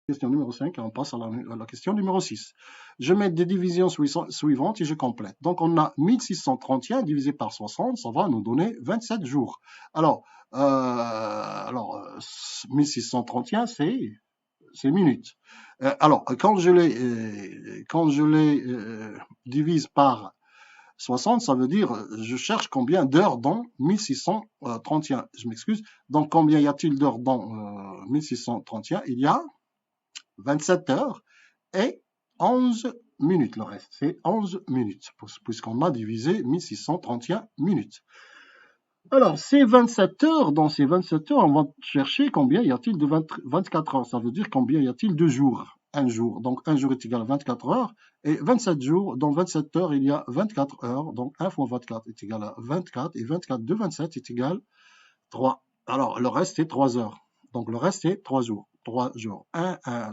Question numéro 5, on passe à la question numéro 6. Je mets des divisions suivantes et je complète. Donc, on a 1631 divisé par 60, ça va nous donner 27 jours. Alors 1631, c'est minutes. Alors, quand je les divise par 60, ça veut dire, je cherche combien d'heures dans 1631. Je m'excuse. Donc, combien y a-t-il d'heures dans 1631? Il y a 27 heures et 11 minutes. Le reste, c'est 11 minutes, puisqu'on a divisé 1631 minutes. Alors, ces 27 heures, dans ces 27 heures, on va chercher combien y a-t-il de 24 heures. Ça veut dire combien y a-t-il de jours. Un jour. Donc, un jour est égal à 24 heures. Et 27 jours, dans 27 heures, il y a 24 heures. Donc, 1 fois 24 est égal à 24. Et 24 de 27 est égal à 3. Alors, le reste, c'est 3 heures. Donc, le reste, c'est 3 jours. 3 jours.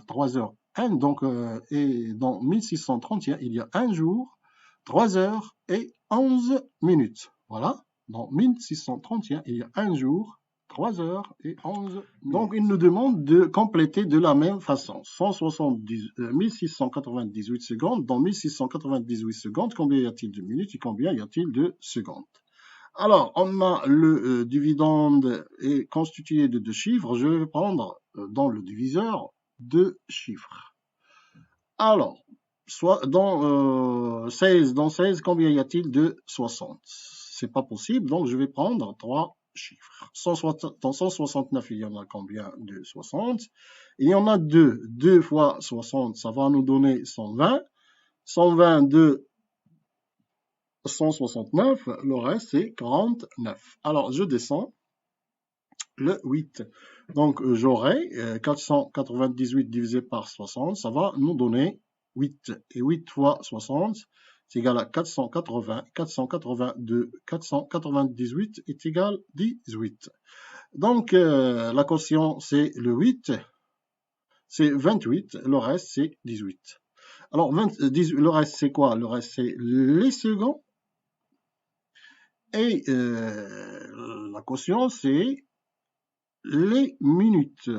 3 heures. 1, donc, et dans 1631, il y a 1 jour, 3 heures et 11 minutes. Voilà. Dans 1631, il y a 1 jour, 3 heures et 11 minutes. Donc, il nous demande de compléter de la même façon. 1698 secondes. Dans 1698 secondes, combien y a-t-il de minutes et combien y a-t-il de secondes? Alors, on a le dividende est constitué de 2 chiffres. Je vais prendre dans le diviseur 2 chiffres. Alors, soit dans 16, combien y a-t-il de 60? C'est pas possible, donc je vais prendre 3 chiffres. Dans 169, il y en a combien de 60? Il y en a 2. 2 fois 60, ça va nous donner 120. 120 de 169, le reste c'est 49. Alors, je descends le 8. Donc, j'aurai 498 divisé par 60, ça va nous donner 8. Et 8 fois 60, c'est égal à 480. 482, 498 est égal à 18. Donc, la quotient, c'est le 8, c'est 28, le reste, c'est 18. Alors, le reste, c'est quoi? Le reste, c'est les secondes. Et la quotient, c'est les minutes.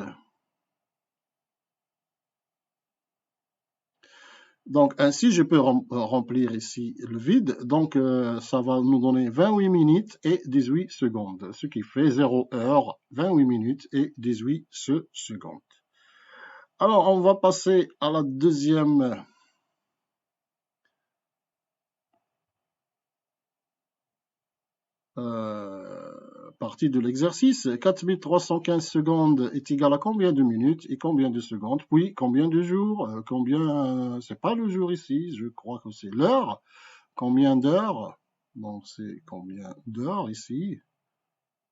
Donc, ainsi, je peux remplir ici le vide. Donc, ça va nous donner 28 minutes et 18 secondes, ce qui fait 0 heure, 28 minutes et 18 secondes. Alors, on va passer à la deuxième partie de l'exercice. 4315 secondes est égal à combien de minutes et combien de secondes? Puis, combien de jours? C'est pas le jour ici, je crois que c'est l'heure. Combien d'heures? Donc, c'est combien d'heures ici?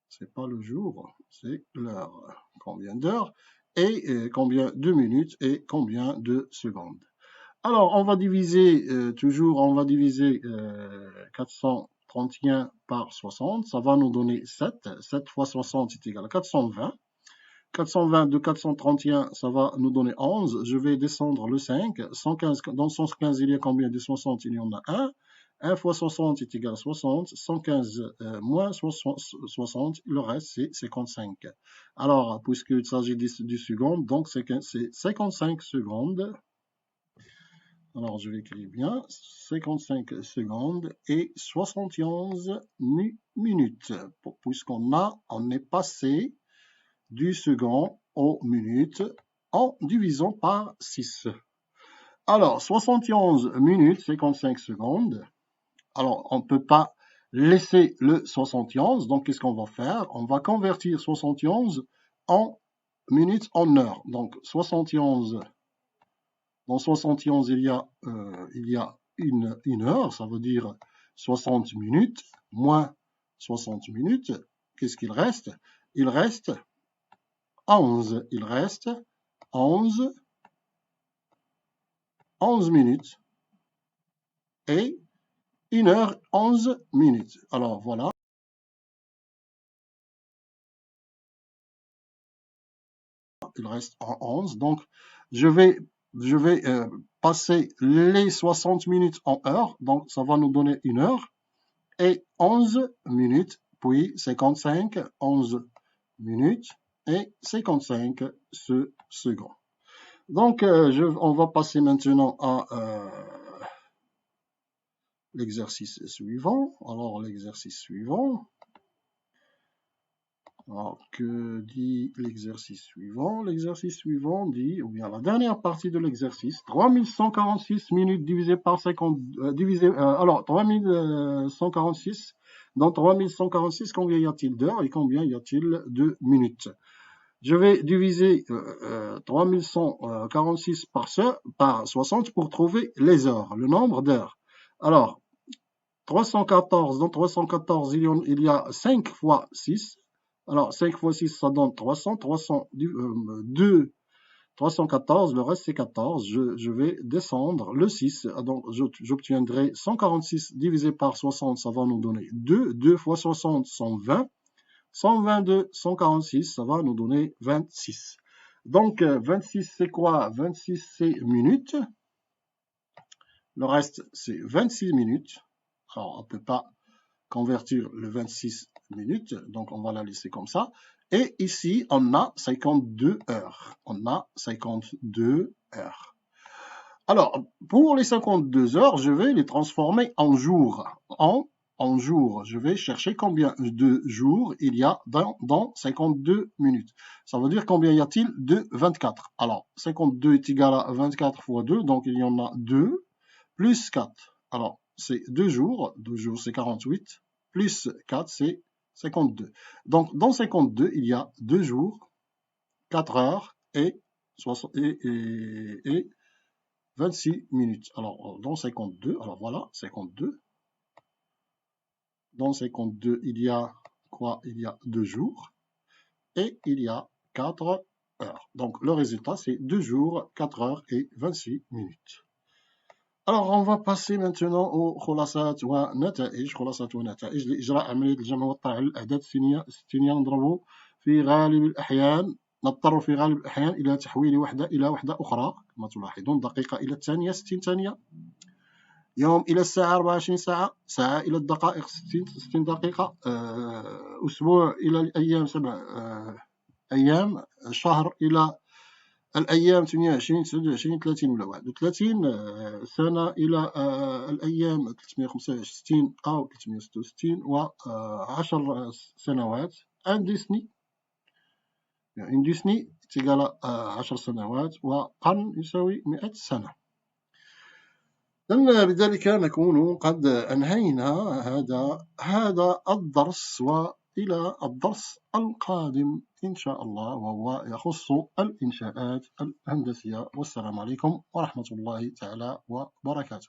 C'est pas le jour, c'est l'heure. Combien d'heures? Et combien de minutes et combien de secondes? Alors, on va diviser, on va diviser 431 par 60. Ça va nous donner 7. 7 fois 60 est égal à 420. 420 de 431, ça va nous donner 11. Je vais descendre le 5. 115, dans 115, il y a combien de 60? Il y en a 1. 1 fois 60 est égal à 60. 115 moins 60, le reste, c'est 55. Alors, puisqu'il s'agit du seconde, donc c'est 55 secondes. Alors, je vais écrire bien, 55 secondes et 71 minutes, on est passé du second aux minutes en divisant par 6. Alors, 71 minutes, 55 secondes. Alors, on ne peut pas laisser le 71, donc qu'est-ce qu'on va faire? On va convertir 71 en minutes en heures. Donc, 71... Dans 71, il y a une heure, ça veut dire 60 minutes, moins 60 minutes. Qu'est-ce qu'il reste? Il reste 11. Il reste 11 minutes et 1 heure 11 minutes. Alors voilà, il reste en 11. Donc je vais passer les 60 minutes en heure. Donc ça va nous donner 1 heure et 11 minutes, puis 55, 11 minutes et 55 secondes. Donc on va passer maintenant à l'exercice suivant. Alors l'exercice suivant. Alors, que dit l'exercice suivant? L'exercice suivant dit, ou bien la dernière partie de l'exercice, 3146 minutes divisé par 50, alors 3146, dans 3146, combien y a-t-il d'heures et combien y a-t-il de minutes? Je vais diviser 3146 par 60 pour trouver les heures, le nombre d'heures. Alors, 314, dans 314, il y a 5 fois 6. Alors, 5 fois 6, ça donne 300. 2, 314, le reste c'est 14. Je vais descendre le 6. Donc, j'obtiendrai 146 divisé par 60, ça va nous donner 2. 2 fois 60, 120. 122, 146, ça va nous donner 26. Donc, 26, c'est quoi? 26, c'est minutes. Le reste, c'est 26 minutes. Alors, on ne peut pas convertir le 26 minutes, donc on va la laisser comme ça. Et ici, on a 52 heures. On a 52 heures. Alors, pour les 52 heures, je vais les transformer en jours. En jours, je vais chercher combien de jours il y a dans 52 minutes. Ça veut dire combien y a-t-il de 24. Alors, 52 est égal à 24 fois 2, donc il y en a 2, plus 4. Alors, c'est 2 jours. 2 jours, c'est 48. Plus 4, c'est 52. Donc, dans 52, il y a 2 jours, 4 heures et 26 minutes. Alors, dans 52, alors voilà, 52. Dans 52, il y a quoi? Il y a 2 jours et il y a 4 heures. Donc, le résultat, c'est 2 jours, 4 heures et 26 minutes. Alors, on va passer maintenant au خلاصات ونتائج. خلاصات ونتائج لإجراء عملية الجمع والطرح للأعداد الستينية نضرب في غالب الأحيان نضطر في غالب الأحيان إلى تحويل وحدة إلى وحدة أخرى كما تلاحظون. دقيقة إلى الثانية 60 ثانية، يوم إلى الساعة 24 ساعة، ساعة إلى الدقائق 60 دقيقة، أسبوع إلى الأيام 7 أيام، شهر إلى الأيام 28 29 30 ولا 31 سنة إلى الأيام 365 أو 366 و10 سنوات. أن ديسني يعني ديسني تقال 10 سنوات وقرن يساوي 100 سنة. بذلك نكون قد أنهينا هذا الدرس، وإلى الدرس القادم إن شاء الله، وهو يخص الإنشاءات الهندسية. والسلام عليكم ورحمة الله تعالى وبركاته.